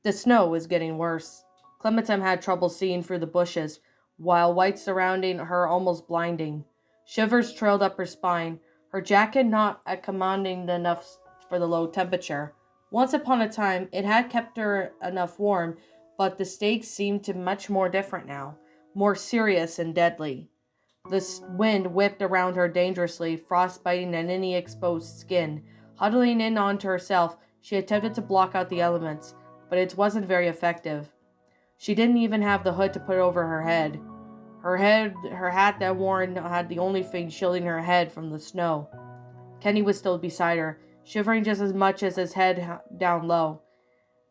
The snow was getting worse. Clementine had trouble seeing through the bushes, while white surrounding her almost blinding. Shivers trailed up her spine, her jacket not commanding enough for the low temperature. Once upon a time, it had kept her enough warm, but the stakes seemed to much more different now, more serious and deadly. The wind whipped around her dangerously, frost biting at any exposed skin. Huddling in onto herself, she attempted to block out the elements, but it wasn't very effective. She didn't even have the hood to put over her head. Her hat that worn had the only thing shielding her head from the snow. Kenny was still beside her, shivering just as much as his head down low.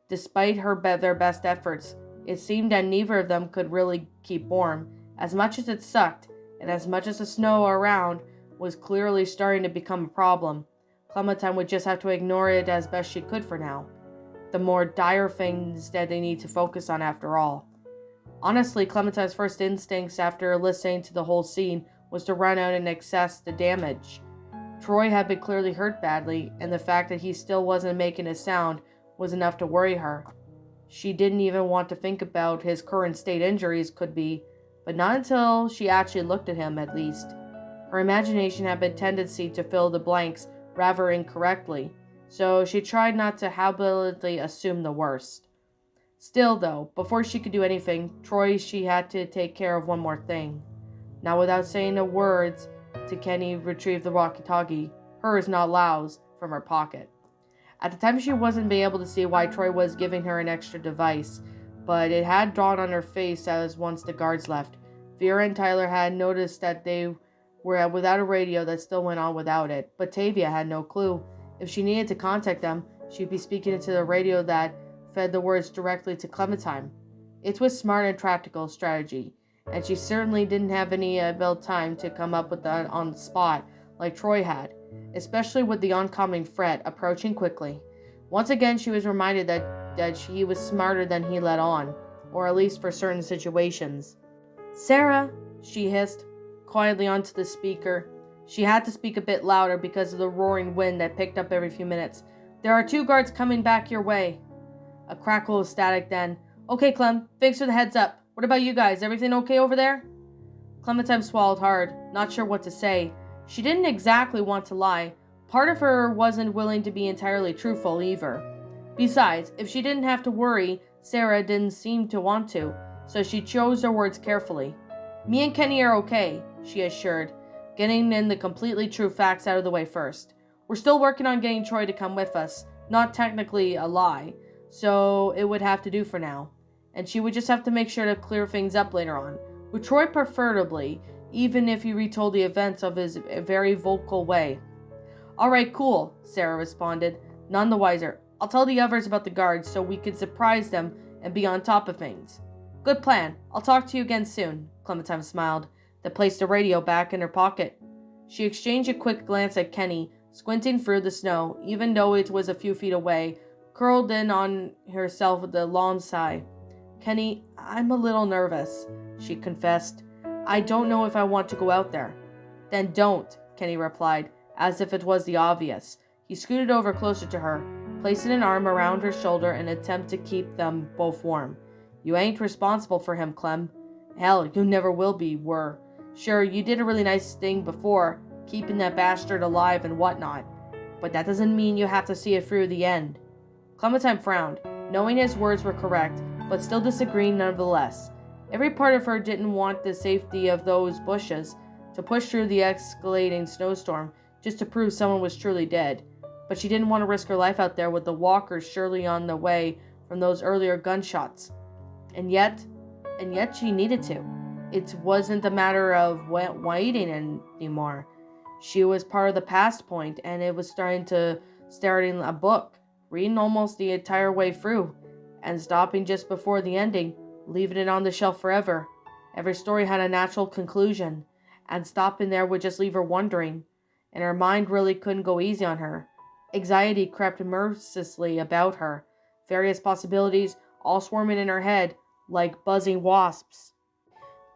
Despite their best efforts, it seemed that neither of them could really keep warm. As much as it sucked, and as much as the snow around was clearly starting to become a problem, Clementine would just have to ignore it as best she could for now. The more dire things that they need to focus on after all. Honestly, Clementine's first instincts after listening to the whole scene was to run out and assess the damage. Troy had been clearly hurt badly, and the fact that he still wasn't making a sound was enough to worry her. She didn't even want to think about his current state injuries could be, but not until she actually looked at him, at least. Her imagination had a tendency to fill the blanks rather incorrectly, so she tried not to habitually assume the worst. Still, though, before she could do anything, she had to take care of one more thing. Now, without saying a word to Kenny, retrieved the walkie-talkie, hers, not Lau's, from her pocket. At the time, she wasn't being able to see why Troy was giving her an extra device, but it had dawned on her face as once the guards left. Vera and Tyler had noticed that they were without a radio that still went on without it, but Tavia had no clue. If she needed to contact them, she'd be speaking into the radio that fed the words directly to Clementine. It was smart and practical strategy, and she certainly didn't have any built time to come up with that on the spot like Troy had, especially with the oncoming threat approaching quickly. Once again, she was reminded that he was smarter than he let on, or at least for certain situations. "Sarah," she hissed quietly onto the speaker. She had to speak a bit louder because of the roaring wind that picked up every few minutes. "There are 2 guards coming back your way." A crackle of static then. "Okay, Clem, thanks for the heads up. What about you guys? Everything okay over there?" Clementine swallowed hard, not sure what to say. She didn't exactly want to lie. Part of her wasn't willing to be entirely truthful either. Besides, if she didn't have to worry, Sarah didn't seem to want to, so she chose her words carefully. "Me and Kenny are okay," she assured, getting in the completely true facts out of the way first. "We're still working on getting Troy to come with us. Not technically a lie, so it would have to do for now. And she would just have to make sure to clear things up later on, with Troy preferably, even if he retold the events of his very vocal way." "Alright, cool," Sarah responded, none the wiser. "I'll tell the others about the guards so we can surprise them and be on top of things." "Good plan. I'll talk to you again soon," Clementine smiled, then placed the radio back in her pocket. She exchanged a quick glance at Kenny, squinting through the snow, even though it was a few feet away, curled in on herself with a long sigh. "Kenny, I'm a little nervous," she confessed. "I don't know if I want to go out there." "Then don't," Kenny replied, as if it was the obvious. He scooted over closer to her, placing an arm around her shoulder in an attempt to keep them both warm. "You ain't responsible for him, Clem. Hell, you never will be, were. Sure, you did a really nice thing before, keeping that bastard alive and whatnot, but that doesn't mean you have to see it through the end." Clementine frowned, knowing his words were correct, but still disagreeing nonetheless. Every part of her didn't want the safety of those bushes to push through the escalating snowstorm just to prove someone was truly dead, but she didn't want to risk her life out there with the walkers surely on the way from those earlier gunshots. And yet she needed to. It wasn't a matter of waiting anymore. She was part of the past point, and it was starting a book, reading almost the entire way through, and stopping just before the ending, leaving it on the shelf forever. Every story had a natural conclusion, and stopping there would just leave her wondering, and her mind really couldn't go easy on her. Anxiety crept mercilessly about her, various possibilities all swarming in her head like buzzing wasps.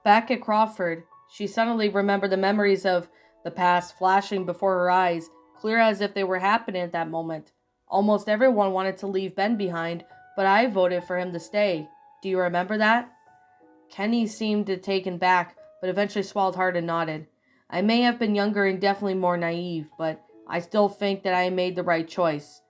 Back at Crawford, she suddenly remembered the memories of the past flashing before her eyes, clear as if they were happening at that moment. Almost everyone wanted to leave Ben behind, But I voted for him to stay. Do you remember that? Kenny seemed taken back, but eventually swallowed hard and nodded. I may have been younger and definitely more naive, but I still think that I made the right choice,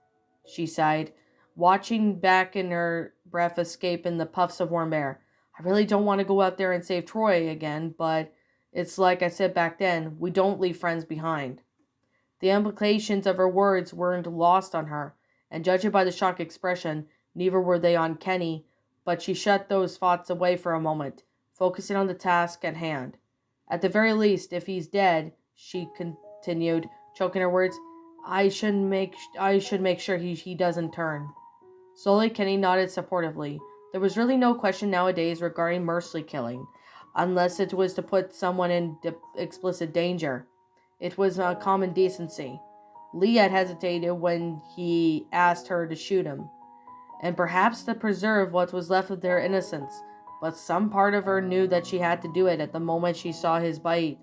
she sighed, watching back in her breath escape in the puffs of warm air. I really don't want to go out there and save Troy again, but it's like I said back then, we don't leave friends behind. The implications of her words weren't lost on her, and judging by the shocked expression, neither were they on Kenny, but she shut those thoughts away for a moment, focusing on the task at hand. At the very least, if he's dead, she continued, choking her words, I should make sure he doesn't turn. Slowly, Kenny nodded supportively. There was really no question nowadays regarding mercilessly killing, unless it was to put someone in explicit danger. It was a common decency. Lee had hesitated when he asked her to shoot him, and perhaps to preserve what was left of their innocence, but some part of her knew that she had to do it at the moment she saw his bite.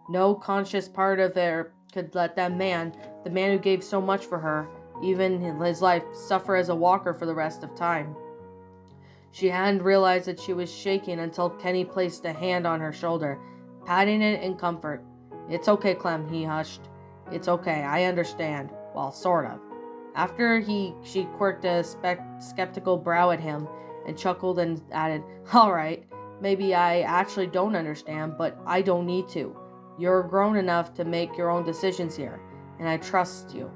No conscious part of her could let that man, the man who gave so much for her, even in his life, suffer as a walker for the rest of time. She hadn't realized that she was shaking until Kenny placed a hand on her shoulder, patting it in comfort. It's okay, Clem, he hushed. It's okay, I understand. Well, sort of. After she quirked a skeptical brow at him and chuckled and added, all right, maybe I actually don't understand, but I don't need to. You're grown enough to make your own decisions here, and I trust you.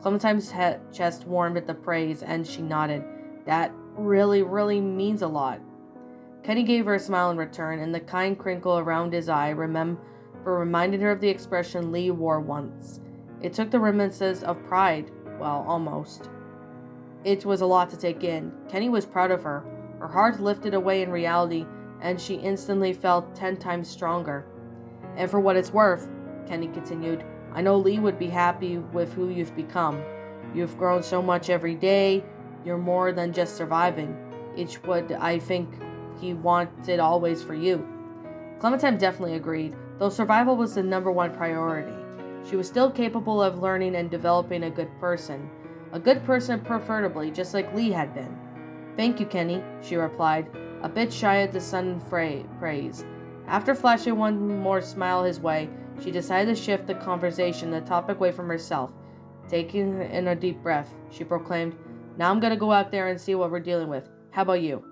Clementine's chest warmed at the praise, and she nodded. That really, really means a lot. Kenny gave her a smile in return, and the kind crinkle around his eye reminded her of the expression Lee wore once. It took the reminiscences of pride. Well, almost. It was a lot to take in. Kenny was proud of her. Her heart lifted away in reality, and she instantly felt 10 times stronger. And for what it's worth, Kenny continued, I know Lee would be happy with who you've become. You've grown so much every day. You're more than just surviving. It's what I think he wanted always for you. Clementine definitely agreed, though survival was the number one priority. She was still capable of learning and developing a good person. A good person preferably, just like Lee had been. Thank you, Kenny, she replied, a bit shy at the sudden praise. After flashing one more smile his way, she decided to shift the conversation, the topic away from herself. Taking in a deep breath, she proclaimed, Now I'm going to go out there and see what we're dealing with. How about you?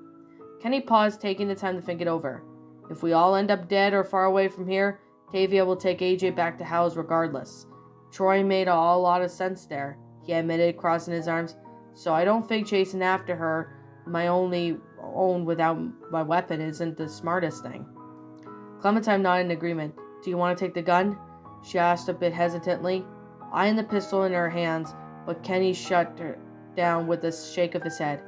Kenny paused, taking the time to think it over. If we all end up dead or far away from here, Tavia will take AJ back to House regardless. Troy made a lot of sense there, he admitted, crossing his arms. So I don't think chasing after her, my only own without my weapon, isn't the smartest thing. Clementine nodded in agreement. Do you want to take the gun? She asked a bit hesitantly, eyeing the pistol in her hands, but Kenny shut her down with a shake of his head.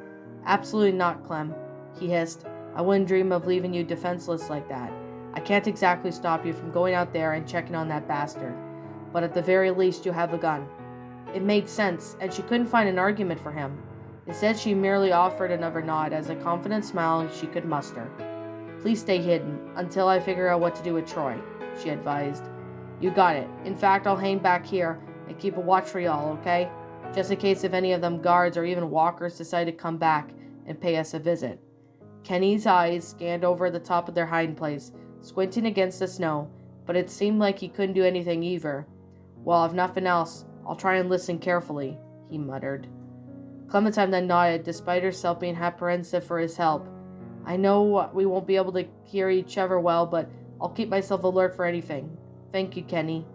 Absolutely not, Clem, he hissed. I wouldn't dream of leaving you defenseless like that. I can't exactly stop you from going out there and checking on that bastard, but at the very least you have a gun. It made sense, and she couldn't find an argument for him. Instead, she merely offered another nod as a confident smile she could muster. Please stay hidden until I figure out what to do with Troy, she advised. You got it. In fact, I'll hang back here and keep a watch for y'all, okay? Just in case if any of them guards or even walkers decide to come back and pay us a visit. Kenny's eyes scanned over the top of their hiding place, squinting against the snow, but it seemed like he couldn't do anything either. Well, if nothing else, I'll try and listen carefully, he muttered. Clementine then nodded, despite herself being apprehensive for his help. I know we won't be able to hear each other well, but I'll keep myself alert for anything. Thank you, Kenny.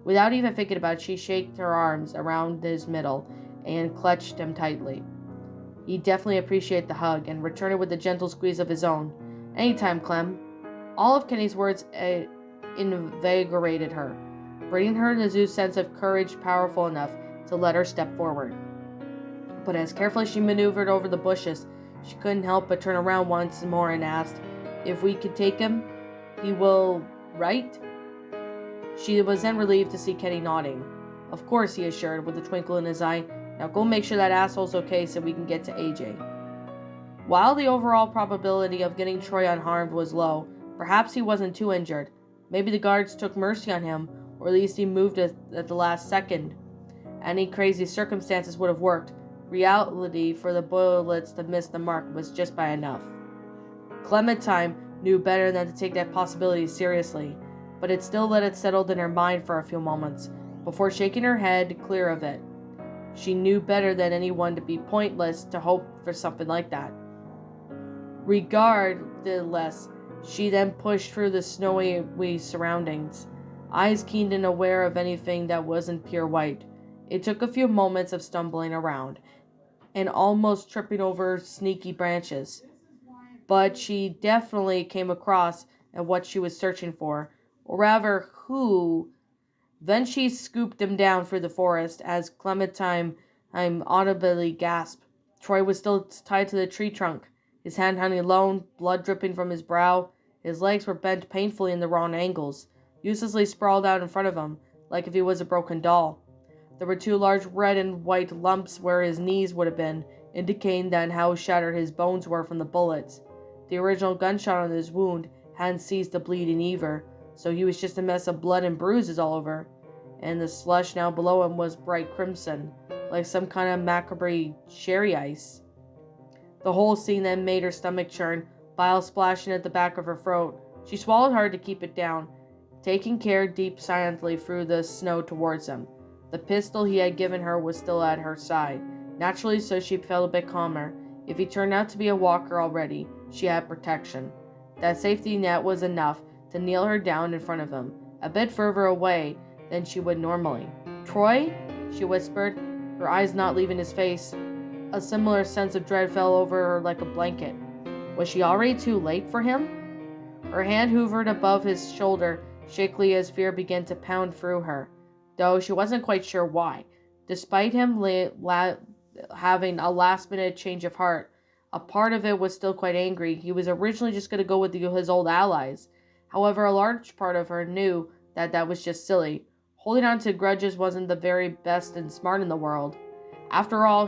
Without even thinking about it, she shook her arms around his middle and clutched him tightly. He'd definitely appreciate the hug and returned it with a gentle squeeze of his own. Anytime, Clem. All of Kenny's words invigorated her, bringing her the zoo's sense of courage powerful enough to let her step forward. But as carefully she maneuvered over the bushes, she couldn't help but turn around once more and asked, If we could take him, he will, right? She was then relieved to see Kenny nodding. Of course, he assured, with a twinkle in his eye. Now go make sure that asshole's okay so we can get to AJ. While the overall probability of getting Troy unharmed was low, perhaps he wasn't too injured. Maybe the guards took mercy on him, or at least he moved at the last second. Any crazy circumstances would have worked, reality for the bullets to miss the mark was just by enough. Clementine knew better than to take that possibility seriously, but it still let it settle in her mind for a few moments before shaking her head clear of it. She knew better than anyone to be pointless to hope for something like that. Regardless, she then pushed through the snowy surroundings, eyes keen and aware of anything that wasn't pure white. It took a few moments of stumbling around and almost tripping over sneaky branches, but she definitely came across what she was searching for, or rather who. Then she scooped him down through the forest as Clementine audibly gasped. Troy was still tied to the tree trunk, his hand hanging low, blood dripping from his brow. His legs were bent painfully in the wrong angles, uselessly sprawled out in front of him, like if he was a broken doll. There were two large red and white lumps where his knees would have been, indicating then how shattered his bones were from the bullets. The original gunshot on his wound hadn't ceased the bleeding either, so he was just a mess of blood and bruises all over, and the slush now below him was bright crimson, like some kind of macabre cherry ice. The whole scene then made her stomach churn, bile splashing at the back of her throat. She swallowed hard to keep it down, taking care deep silently through the snow towards him. The pistol he had given her was still at her side. Naturally, so she felt a bit calmer. If he turned out to be a walker already, she had protection. That safety net was enough to kneel her down in front of him, a bit further away than she would normally. "Troy?" she whispered, her eyes not leaving his face. A similar sense of dread fell over her like a blanket. Was she already too late for him? Her hand hovered above his shoulder, shakily as fear began to pound through her, though she wasn't quite sure why. Despite him having a last-minute change of heart, a part of it was still quite angry. He was originally just going to go with his old allies. However, a large part of her knew that that was just silly. Holding on to grudges wasn't the very best and smart in the world. After all,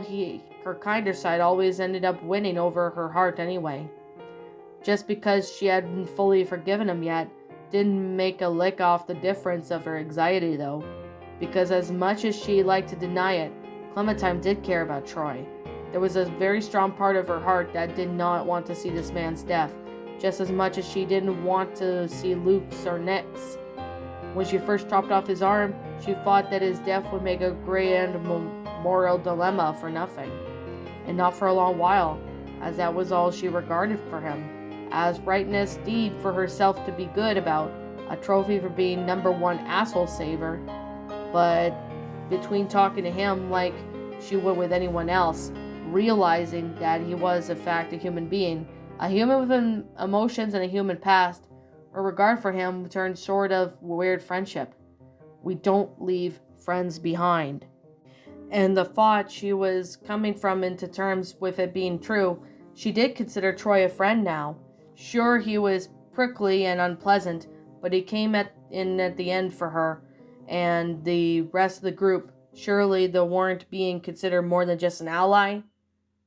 her kinder side always ended up winning over her heart anyway. Just because she hadn't fully forgiven him yet didn't make a lick off the difference of her anxiety, though. Because as much as she liked to deny it, Clementine did care about Troy. There was a very strong part of her heart that did not want to see this man's death, just as much as she didn't want to see Luke's or Nick's. When she first chopped off his arm, she thought that his death would make a grand moral dilemma for nothing, and not for a long while, as that was all she regarded for him, as rightness deed for herself to be good about, a trophy for being #1 asshole saver. But between talking to him like she would with anyone else, realizing that he was in fact a human being, a human with emotions and a human past, her regard for him turned sort of weird friendship. We don't leave friends behind. And the thought she was coming from into terms with it being true, she did consider Troy a friend now. Sure, he was prickly and unpleasant, but he came in at the end for her and the rest of the group. Surely they weren't being considered more than just an ally.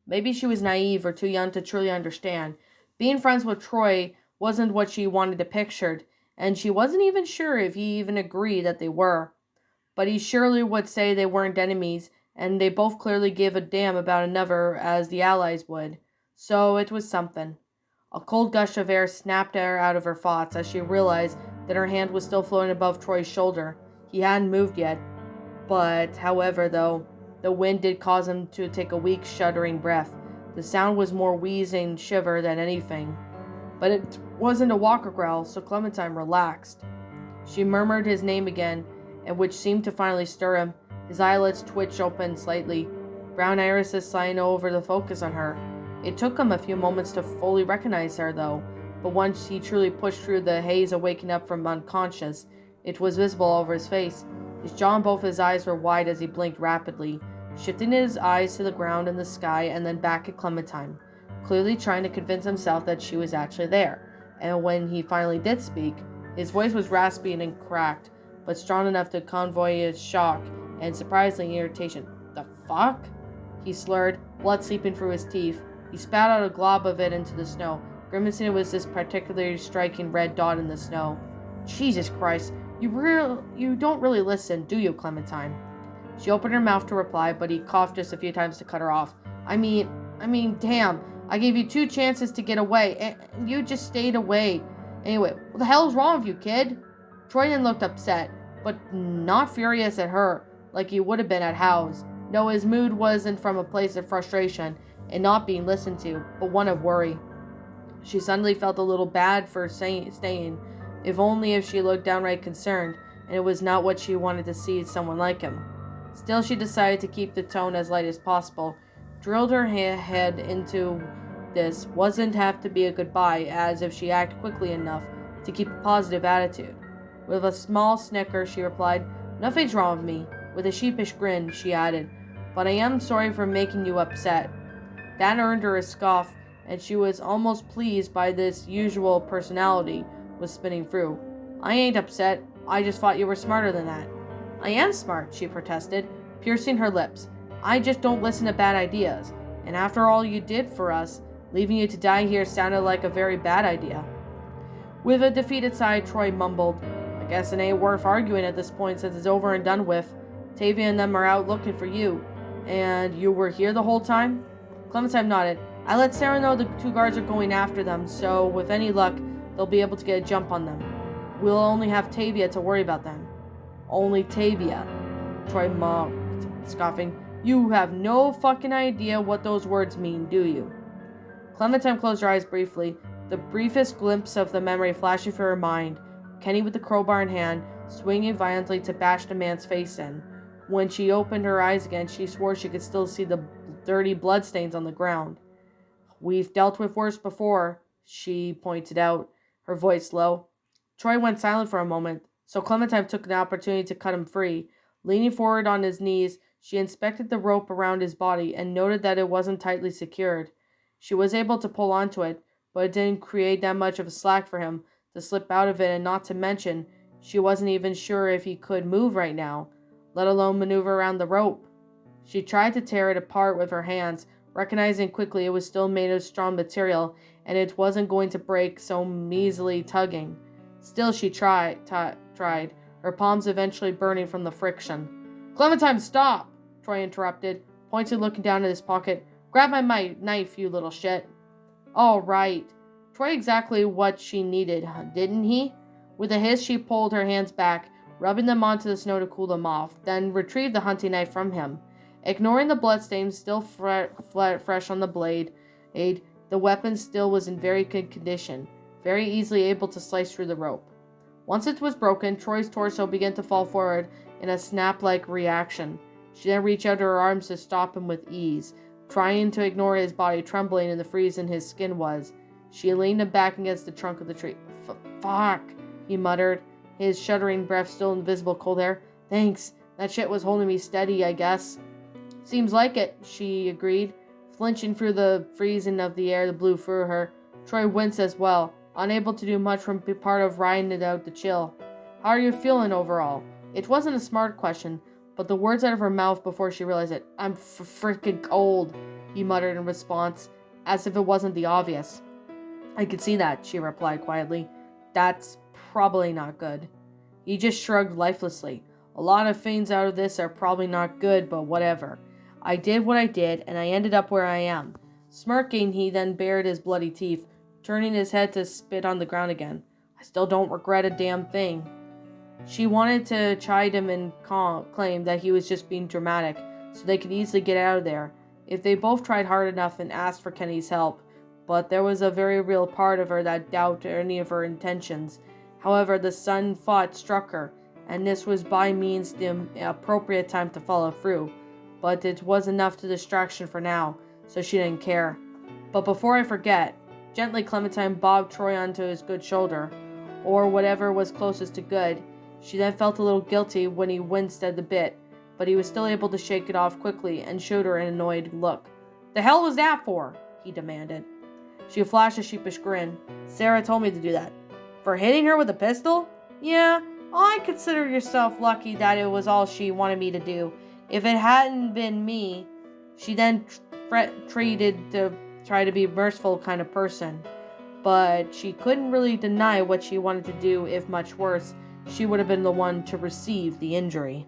Maybe she was naive or too young to truly understand. Being friends with Troy wasn't what she wanted to pictured, and she wasn't even sure if he even agreed that they were. But he surely would say they weren't enemies, and they both clearly gave a damn about another as the allies would. So it was something. A cold gush of air snapped her out of her thoughts as she realized that her hand was still floating above Troy's shoulder. He hadn't moved yet. But, however, though, the wind did cause him to take a weak, shuddering breath. The sound was more wheezing shiver than anything. But it wasn't a walker growl, so Clementine relaxed. She murmured his name again, and which seemed to finally stir him. His eyelids twitched open slightly, brown irises sighing over the focus on her. It took him a few moments to fully recognize her, though, but once he truly pushed through the haze of waking up from unconscious, it was visible over his face. His jaw and both his eyes were wide as he blinked rapidly, shifting his eyes to the ground and the sky and then back at Clementine, clearly trying to convince himself that she was actually there. And when he finally did speak, his voice was raspy and cracked, but strong enough to convey his shock and surprising irritation. "The fuck?" he slurred, blood seeping through his teeth. He spat out a glob of it into the snow, grimacing it was this particularly striking red dot in the snow. "Jesus Christ, you don't really listen, do you, Clementine?" She opened her mouth to reply, but he coughed just a few times to cut her off. I mean, damn. I gave you 2 chances to get away, and you just stayed away. Anyway, what the hell is wrong with you, kid? Troy then looked upset, but not furious at her, like he would have been at Hal's. No, his mood wasn't from a place of frustration and not being listened to, but one of worry. She suddenly felt a little bad for staying, if she looked downright concerned, and it was not what she wanted to see someone like him. Still, she decided to keep the tone as light as possible, drilled her head into this wasn't have to be a goodbye, as if she acted quickly enough to keep a positive attitude. With a small snicker, she replied, "Nothing's wrong with me." With a sheepish grin, she added, "But I am sorry for making you upset." That earned her a scoff, and she was almost pleased by this usual personality was spinning through. "I ain't upset. I just thought you were smarter than that." "I am smart," she protested, piercing her lips. "I just don't listen to bad ideas. And after all you did for us, leaving you to die here sounded like a very bad idea." With a defeated sigh, Troy mumbled, "I guess it ain't worth arguing at this point since it's over and done with. Tavia and them are out looking for you. And you were here the whole time?" Clementine nodded. "I let Sarah know the 2 guards are going after them, so with any luck, they'll be able to get a jump on them. We'll only have Tavia to worry about then." "Only Tavia," Troy mocked, scoffing. "You have no fucking idea what those words mean, do you?" Clementine closed her eyes briefly, the briefest glimpse of the memory flashing through her mind. Kenny with the crowbar in hand, swinging violently to bash the man's face in. When she opened her eyes again, she swore she could still see the dirty bloodstains on the ground. "We've dealt with worse before," she pointed out, her voice low. Troy went silent for a moment, so Clementine took an opportunity to cut him free. Leaning forward on his knees, she inspected the rope around his body and noted that it wasn't tightly secured. She was able to pull onto it, but it didn't create that much of a slack for him to slip out of it, and not to mention, she wasn't even sure if he could move right now, let alone maneuver around the rope. She tried to tear it apart with her hands, recognizing quickly it was still made of strong material, and it wasn't going to break so measly tugging. Still she tried, her palms eventually burning from the friction. "Clementine, stop!" Troy interrupted, pointedly looking down at his pocket. "Grab my knife, you little shit." "All right." Troy exactly what she needed, didn't he? With a hiss, she pulled her hands back, rubbing them onto the snow to cool them off, then retrieved the hunting knife from him. Ignoring the bloodstains still fresh on the blade, the weapon still was in very good condition, very easily able to slice through the rope. Once it was broken, Troy's torso began to fall forward in a snap-like reaction. She then reached out her arms to stop him with ease, trying to ignore his body trembling in the freeze in his skin was. She leaned him back against the trunk of the tree. Fuck, he muttered, his shuddering breath still in the visible cold air. "Thanks, that shit was holding me steady, I guess." "Seems like it," she agreed, flinching through the freezing of the air that blew through her. Troy winced as well, unable to do much from part of riding it out the chill. "How are you feeling overall?" It wasn't a smart question, but the words out of her mouth before she realized it. "I'm freaking cold," he muttered in response, as if it wasn't the obvious. "I could see that," she replied quietly. "That's probably not good." He just shrugged lifelessly. "A lot of things out of this are probably not good, but whatever. I did what I did, and I ended up where I am." Smirking, he then bared his bloody teeth, turning his head to spit on the ground again. "I still don't regret a damn thing." She wanted to chide him and claim that he was just being dramatic, so they could easily get out of there, if they both tried hard enough and asked for Kenny's help, but there was a very real part of her that doubted any of her intentions. However, the sudden thought struck her, and this was by means the appropriate time to follow through, but it was enough to distraction for now, so she didn't care. "But before I forget," gently Clementine bobbed Troy onto his good shoulder, or whatever was closest to good. She then felt a little guilty when he winced at the bit, but he was still able to shake it off quickly and showed her an annoyed look. "The hell was that for?" he demanded. She flashed a sheepish grin. "Sarah told me to do that." "For hitting her with a pistol?" "Yeah, I consider yourself lucky that it was all she wanted me to do. If it hadn't been me..." She then treated to try to be merciful kind of person, but she couldn't really deny what she wanted to do. If much worse, she would have been the one to receive the injury.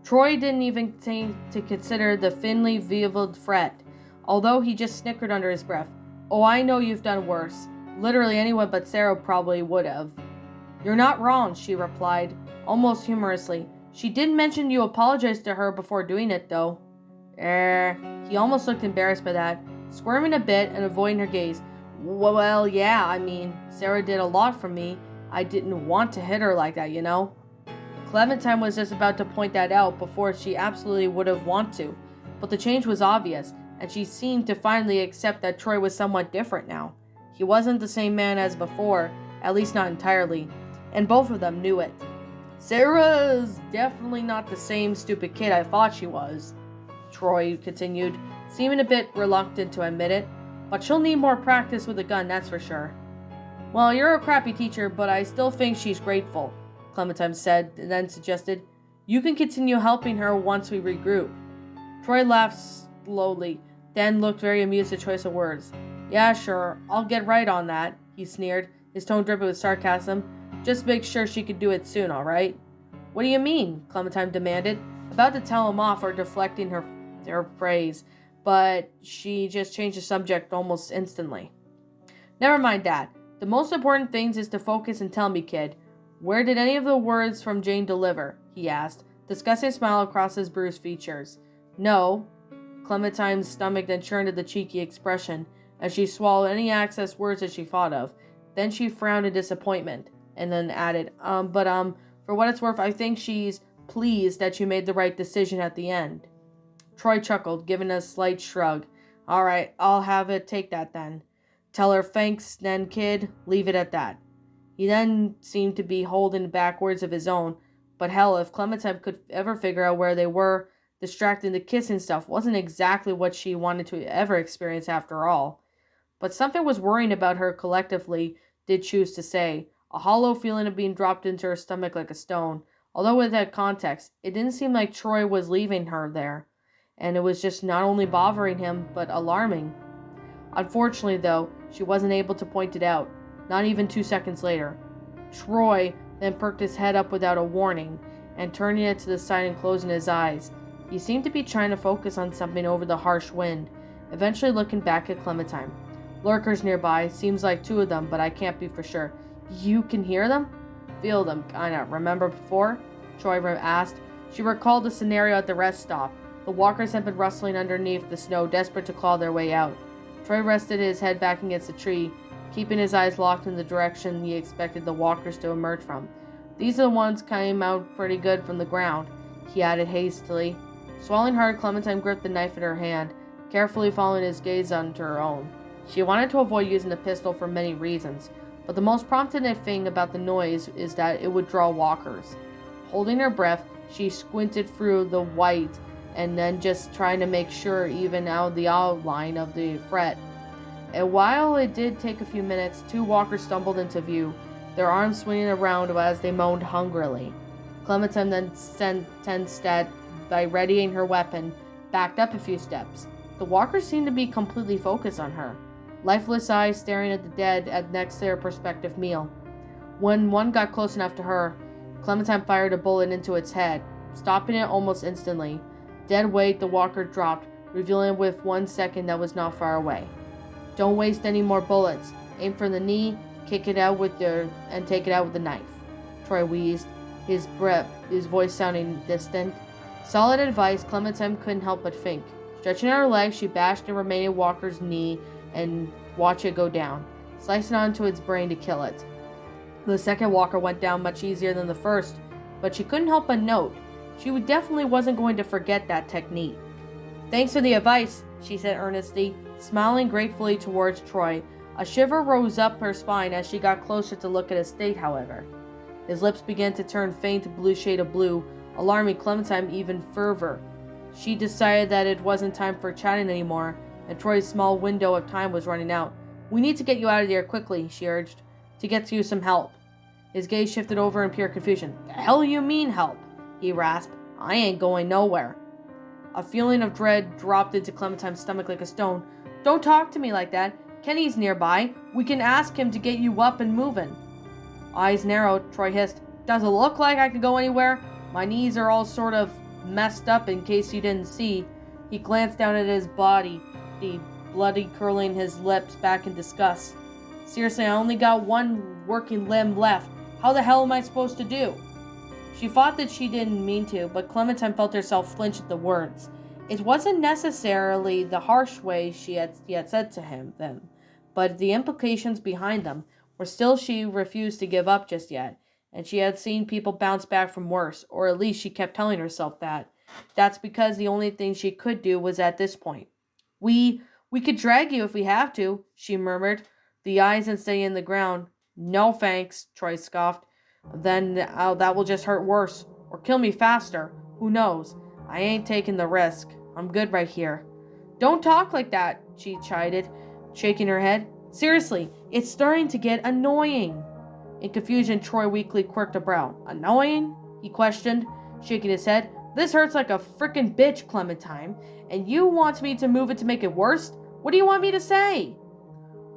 Troy didn't even seem to consider the thinly veiled threat, although he just snickered under his breath. Oh, I know you've done worse. Literally anyone but Sarah probably would have. You're not wrong, she replied, almost humorously. She did mention you apologized to her before doing it, though. He almost looked embarrassed by that, squirming a bit and avoiding her gaze. Well, yeah, I mean, Sarah did a lot for me. I didn't want to hit her like that, you know? Clementine was just about to point that out before she absolutely would have wanted to, but the change was obvious, and she seemed to finally accept that Troy was somewhat different now. He wasn't the same man as before, at least not entirely, and both of them knew it. Sarah's definitely not the same stupid kid I thought she was, Troy continued, seeming a bit reluctant to admit it, but she'll need more practice with a gun, that's for sure. Well, you're a crappy teacher, but I still think she's grateful, Clementine said, and then suggested, you can continue helping her once we regroup. Troy laughed slowly, then looked very amused at the choice of words. Yeah, sure, I'll get right on that, he sneered, his tone dripping with sarcasm. Just make sure she could do it soon, all right? What do you mean? Clementine demanded, about to tell him off or deflecting her phrase, but she just changed the subject almost instantly. Never mind that. The most important thing is to focus and tell me, kid. Where did any of the words from Jane deliver? He asked, disgusting a smile across his bruised features. No. Clementine's stomach then churned at the cheeky expression, as she swallowed any excess words that she thought of. Then she frowned in disappointment, and then added, for what it's worth, I think she's pleased that you made the right decision at the end. Troy chuckled, giving a slight shrug. All right, I'll have it take that then. Tell her thanks, then, kid. Leave it at that. He then seemed to be holding back words of his own, but hell, if Clementine could ever figure out where they were, distracting the kissing stuff wasn't exactly what she wanted to ever experience after all. But something was worrying about her collectively, did choose to say, a hollow feeling of being dropped into her stomach like a stone. Although with that context, it didn't seem like Troy was leaving her there, and it was just not only bothering him, but alarming. Unfortunately, though, she wasn't able to point it out, not even 2 seconds later. Troy then perked his head up without a warning, and turning it to the side and closing his eyes. He seemed to be trying to focus on something over the harsh wind, eventually looking back at Clementine. Lurkers nearby, seems like 2 of them, but I can't be for sure. You can hear them? Feel them, kinda. Remember before? Troy asked. She recalled the scenario at the rest stop. The walkers had been rustling underneath the snow, desperate to claw their way out. Troy rested his head back against the tree, keeping his eyes locked in the direction he expected the walkers to emerge from. These are the ones came out pretty good from the ground, he added hastily. Swallowing hard, Clementine gripped the knife in her hand, carefully following his gaze onto her own. She wanted to avoid using the pistol for many reasons, but the most prompting thing about the noise is that it would draw walkers. Holding her breath, she squinted through the white and then just trying to make sure even out the outline of the threat. And while it did take a few minutes, 2 walkers stumbled into view, their arms swinging around as they moaned hungrily. Clementine then sensed that, by readying her weapon, backed up a few steps. The walkers seemed to be completely focused on her, lifeless eyes staring at the dead next to their prospective meal. When one got close enough to her, Clementine fired a bullet into its head, stopping it almost instantly. Dead weight, the walker dropped, revealing with 1 second that was not far away. Don't waste any more bullets. Aim for the knee, kick it out and take it out with the knife. Troy wheezed, his voice sounding distant. Solid advice, Clementine couldn't help but think. Stretching out her legs, she bashed the remaining walker's knee and watched it go down, slicing onto its brain to kill it. The second walker went down much easier than the first, but she couldn't help but note she definitely wasn't going to forget that technique. Thanks for the advice, she said earnestly, smiling gratefully towards Troy. A shiver rose up her spine as she got closer to look at his state, however. His lips began to turn faint blue shade of blue, alarming Clementine even further. She decided that it wasn't time for chatting anymore, and Troy's small window of time was running out. We need to get you out of here quickly, she urged, to get you some help. His gaze shifted over in pure confusion. The hell you mean help? He rasped. I ain't going nowhere. A feeling of dread dropped into Clementine's stomach like a stone. Don't talk to me like that. Kenny's nearby. We can ask him to get you up and moving. Eyes narrowed, Troy hissed. Does it look like I could go anywhere? My knees are all sort of messed up in case you didn't see. He glanced down at his body, the bloody curling his lips back in disgust. Seriously, I only got one working limb left. How the hell am I supposed to do? She thought that she didn't mean to, but Clementine felt herself flinch at the words. It wasn't necessarily the harsh way she had said to them, but the implications behind them were still. She refused to give up just yet, and she had seen people bounce back from worse, or at least she kept telling herself that. That's because the only thing she could do was at this point. We could drag you if we have to, she murmured, the eyes unsteady in the ground. No thanks, Troy scoffed. Then that will just hurt worse, or kill me faster. Who knows? I ain't taking the risk. I'm good right here. Don't talk like that, she chided, shaking her head. Seriously, it's starting to get annoying. In confusion, Troy weakly quirked a brow. Annoying? He questioned, shaking his head. This hurts like a frickin' bitch, Clementine, and you want me to move it to make it worse? What do you want me to say?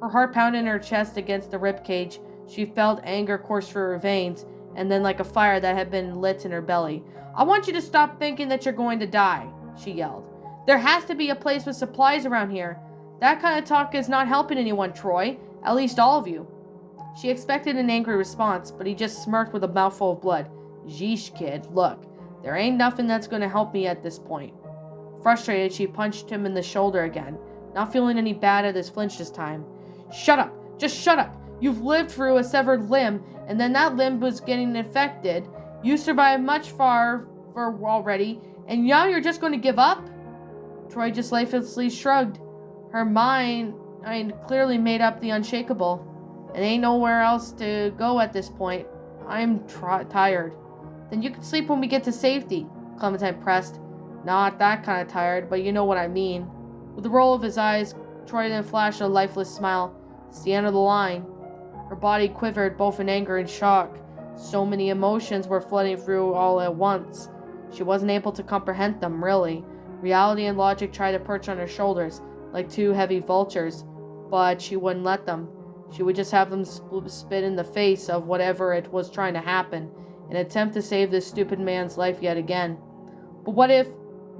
Her heart pounded in her chest against the ribcage. She felt anger course through her veins, and then like a fire that had been lit in her belly. I want you to stop thinking that you're going to die, she yelled. There has to be a place with supplies around here. That kind of talk is not helping anyone, Troy. At least all of you. She expected an angry response, but he just smirked with a mouthful of blood. Yeesh, kid, look. There ain't nothing that's going to help me at this point. Frustrated, she punched him in the shoulder again, not feeling any bad at his flinch this time. Shut up! Just shut up! You've lived through a severed limb, and then that limb was getting infected. You survived much far already, and now you're just going to give up? Troy just lifelessly shrugged. Her mind clearly made up the unshakable. It ain't nowhere else to go at this point. I'm tired. Then you can sleep when we get to safety, Clementine pressed. Not that kind of tired, but you know what I mean. With a roll of his eyes, Troy then flashed a lifeless smile. It's the end of the line. Her body quivered both in anger and shock. So many emotions were flooding through all at once. She wasn't able to comprehend them, really. Reality and logic tried to perch on her shoulders, like two heavy vultures, but she wouldn't let them. She would just have them spit in the face of whatever it was trying to happen, in an attempt to save this stupid man's life yet again. But what if...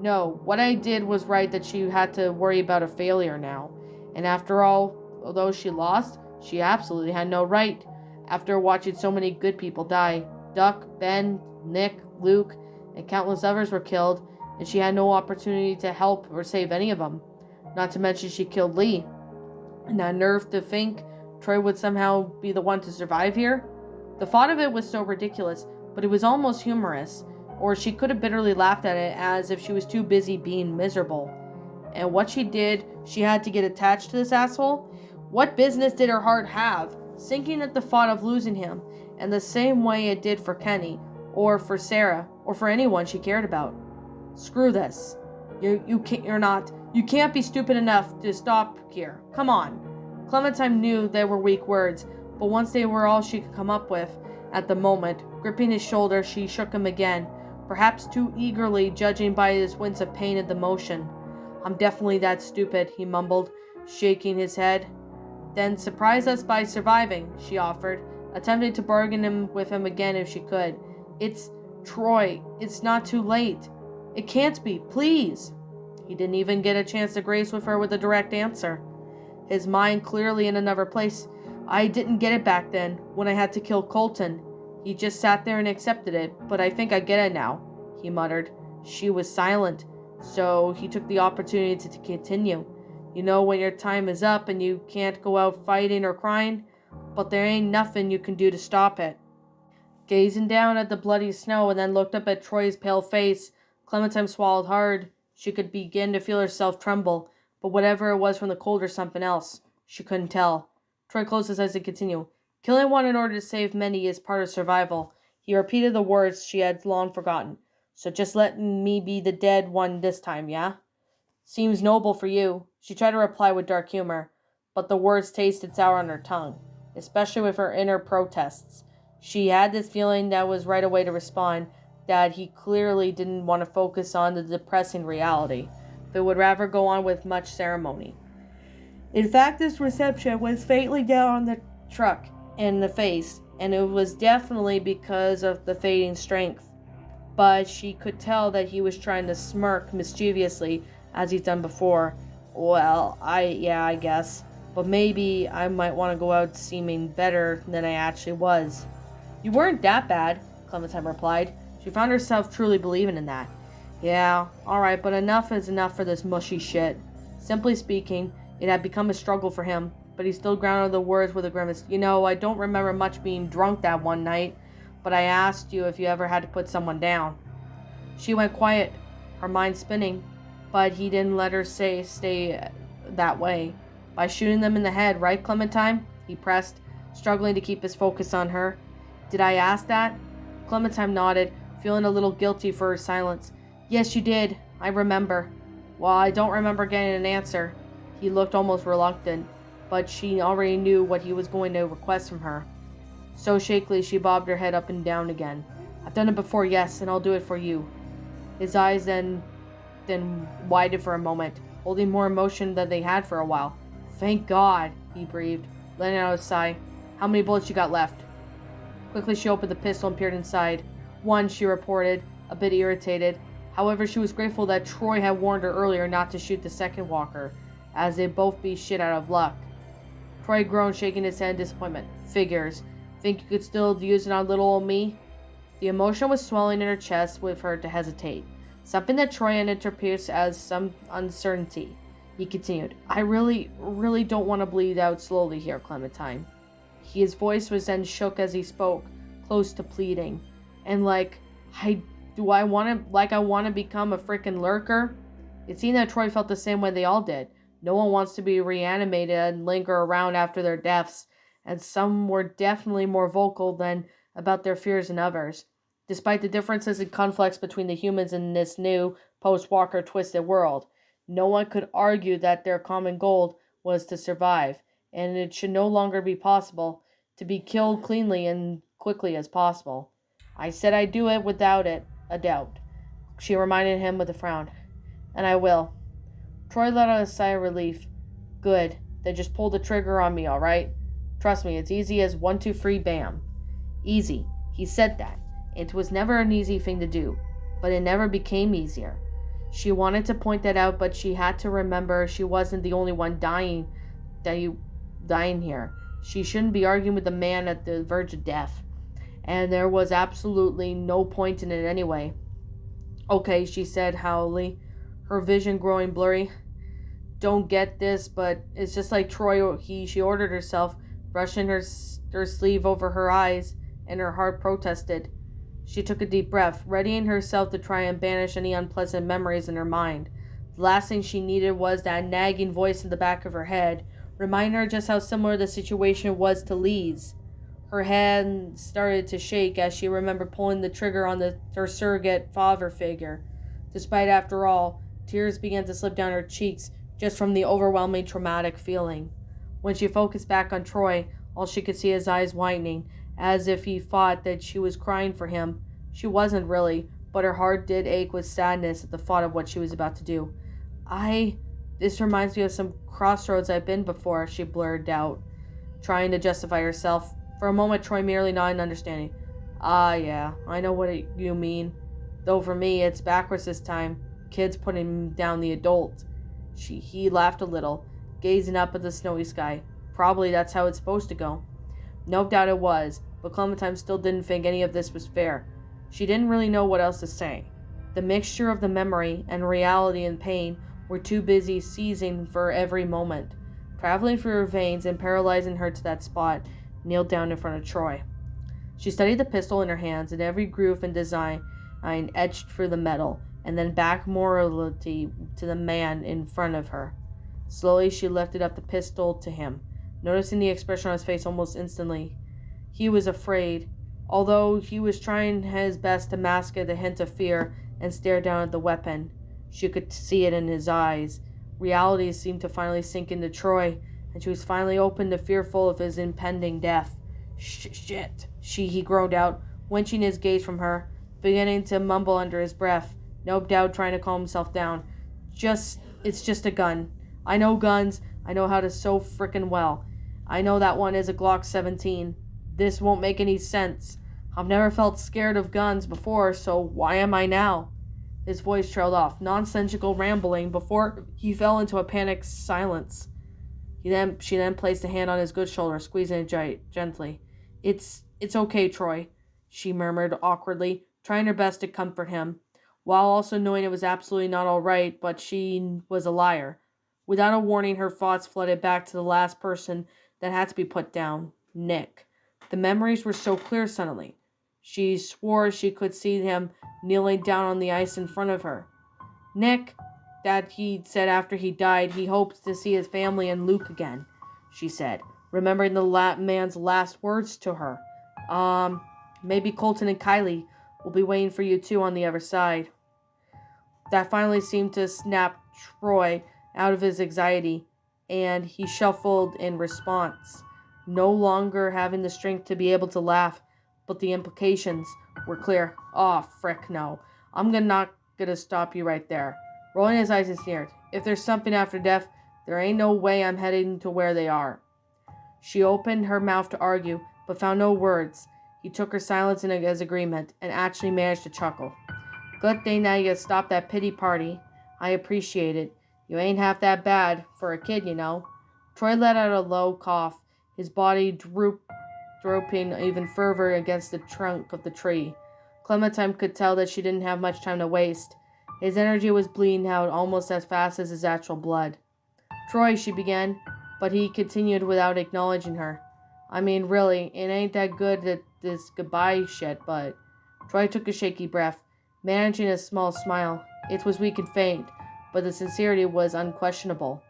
No, what I did was right that she had to worry about a failure now. And after all, although she lost, she absolutely had no right. After watching so many good people die, Duck, Ben, Nick, Luke, and countless others were killed, and she had no opportunity to help or save any of them. Not to mention she killed Lee. And that nerve to think Troy would somehow be the one to survive here? The thought of it was so ridiculous, but it was almost humorous. Or she could have bitterly laughed at it as if she was too busy being miserable. And what she did, she had to get attached to this asshole? What business did her heart have, sinking at the thought of losing him, and the same way it did for Kenny, or for Sarah, or for anyone she cared about? Screw this. You can't be stupid enough to stop here. Come on. Clementine knew they were weak words, but once they were all she could come up with at the moment, gripping his shoulder, she shook him again, perhaps too eagerly, judging by his wince of pain at the motion. I'm definitely that stupid, he mumbled, shaking his head. Then surprise us by surviving, she offered, attempting to bargain with him again if she could. It's Troy. It's not too late. It can't be, please. He didn't even get a chance to grace with her with a direct answer. His mind clearly in another place. I didn't get it back then, when I had to kill Colton. He just sat there and accepted it, but I think I get it now, he muttered. She was silent, so he took the opportunity to continue. You know when your time is up and you can't go out fighting or crying, but there ain't nothing you can do to stop it. Gazing down at the bloody snow and then looked up at Troy's pale face, Clementine swallowed hard. She could begin to feel herself tremble, but whatever it was from the cold or something else, she couldn't tell. Troy closed his eyes and continued. Killing one in order to save many is part of survival. He repeated the words she had long forgotten. So just let me be the dead one this time, yeah? Seems noble for you. She tried to reply with dark humor, but the words tasted sour on her tongue, especially with her inner protests. She had this feeling that was right away to respond, that he clearly didn't want to focus on the depressing reality, but would rather go on with much ceremony. In fact, this reception was faintly down on the truck in the face, and it was definitely because of the fading strength. but she could tell that he was trying to smirk mischievously as he'd done before. Well, I guess. But maybe I might want to go out seeming better than I actually was. You weren't that bad, Clementine replied. She found herself truly believing in that. Yeah, alright, but enough is enough for this mushy shit. Simply speaking, it had become a struggle for him, but he still grounded the words with a grimace. You know, I don't remember much being drunk that one night, but I asked you if you ever had to put someone down. She went quiet, her mind spinning, but he didn't let her stay that way. By shooting them in the head, right, Clementine? He pressed, struggling to keep his focus on her. Did I ask that? Clementine nodded, feeling a little guilty for her silence. Yes, you did. I remember. Well, I don't remember getting an answer. He looked almost reluctant, but she already knew what he was going to request from her. So shakily, she bobbed her head up and down again. I've done it before, yes, and I'll do it for you. His eyes then widened for a moment, holding more emotion than they had for a while. Thank God, he breathed, letting out a sigh. How many bullets you got left? Quickly, she opened the pistol and peered inside. One, she reported, a bit irritated. However, she was grateful that Troy had warned her earlier not to shoot the second walker, as they'd both be shit out of luck. Troy groaned, shaking his head in disappointment. Figures. Think you could still use it on little old me? The emotion was swelling in her chest with her to hesitate, something that Troy had interpreted as some uncertainty. He continued, I really don't want to bleed out slowly here, Clementine. His voice was then shook as he spoke, close to pleading. And I want to become a frickin' lurker? It seemed that Troy felt the same way they all did. No one wants to be reanimated and linger around after their deaths, and some were definitely more vocal than about their fears than others. Despite the differences and conflicts between the humans in this new, post-Walker twisted world, no one could argue that their common goal was to survive, and it should no longer be possible to be killed cleanly and quickly as possible. I said I'd do it without a doubt, she reminded him with a frown. And I will. Troy let out a sigh of relief. Good. Then just pull the trigger on me, all right? Trust me, it's easy as 1, 2, 3, bam. Easy. He said that. It was never an easy thing to do, but it never became easier. She wanted to point that out, but she had to remember she wasn't the only one dying here. She shouldn't be arguing with a man at the verge of death. And there was absolutely no point in it anyway. Okay, she said hollowly, her vision growing blurry. Don't get this, but it's just like Troy, she ordered herself, brushing her sleeve over her eyes, and her heart protested. She took a deep breath, readying herself to try and banish any unpleasant memories in her mind. The last thing she needed was that nagging voice in the back of her head, reminding her just how similar the situation was to Lee's. Her hand started to shake as she remembered pulling the trigger on her surrogate father figure. Despite, after all, tears began to slip down her cheeks just from the overwhelming traumatic feeling. When she focused back on Troy, all she could see his eyes widening, as if he thought that she was crying for him. She wasn't really, but her heart did ache with sadness at the thought of what she was about to do. This reminds me of some crossroads I've been before, she blurted out, trying to justify herself. For a moment, Troy merely nodded in understanding. Yeah, I know what you mean. Though for me, it's backwards this time. Kids putting down the adult. He laughed a little, gazing up at the snowy sky. Probably that's how it's supposed to go. No doubt it was, but Clementine still didn't think any of this was fair. She didn't really know what else to say. The mixture of the memory and reality and pain were too busy seizing for every moment, traveling through her veins and paralyzing her to that spot, kneeled down in front of Troy. She studied the pistol in her hands, and every groove and design etched through the metal, and then back morality to the man in front of her. Slowly she lifted up the pistol to him, noticing the expression on his face almost instantly. He was afraid, although he was trying his best to mask the hint of fear and stare down at the weapon. She could see it in his eyes. Reality seemed to finally sink into Troy, and she was finally open to fearful of his impending death. Shit, he groaned out, winching his gaze from her, beginning to mumble under his breath, no doubt trying to calm himself down. It's just a gun. I know guns. I know how to so frickin' well. I know that one is a Glock 17. This won't make any sense. I've never felt scared of guns before, so why am I now? His voice trailed off, nonsensical rambling, before he fell into a panicked silence. She then placed a hand on his good shoulder, squeezing it gently. It's okay, Troy, she murmured awkwardly, trying her best to comfort him, while also knowing it was absolutely not all right, but she was a liar. Without a warning, her thoughts flooded back to the last person that had to be put down, Nick. The memories were so clear suddenly. She swore she could see him kneeling down on the ice in front of her. Nick, that he'd said after he died he hoped to see his family and Luke again, she said, remembering the man's last words to her. Maybe Colton and Kylie will be waiting for you too on the other side. That finally seemed to snap Troy out of his anxiety, and he shuffled in response, no longer having the strength to be able to laugh, but the implications were clear. Oh, frick, no. I'm not gonna stop you right there. Rolling his eyes, he sneered. If there's something after death, there ain't no way I'm heading to where they are. She opened her mouth to argue, but found no words. He took her silence as agreement, and actually managed to chuckle. Good thing that you stopped that pity party. I appreciate it. You ain't half that bad, for a kid, you know. Troy let out a low cough, his body drooping even further against the trunk of the tree. Clementine could tell that she didn't have much time to waste. His energy was bleeding out almost as fast as his actual blood. Troy, she began, but he continued without acknowledging her. I mean, really, it ain't that good at this goodbye shit, but... Troy took a shaky breath, managing a small smile. It was weak and faint, but the sincerity was unquestionable.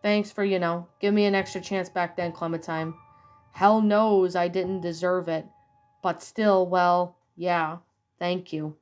Thanks for, give me an extra chance back then, Clementine. Hell knows I didn't deserve it. But still, well, yeah, thank you.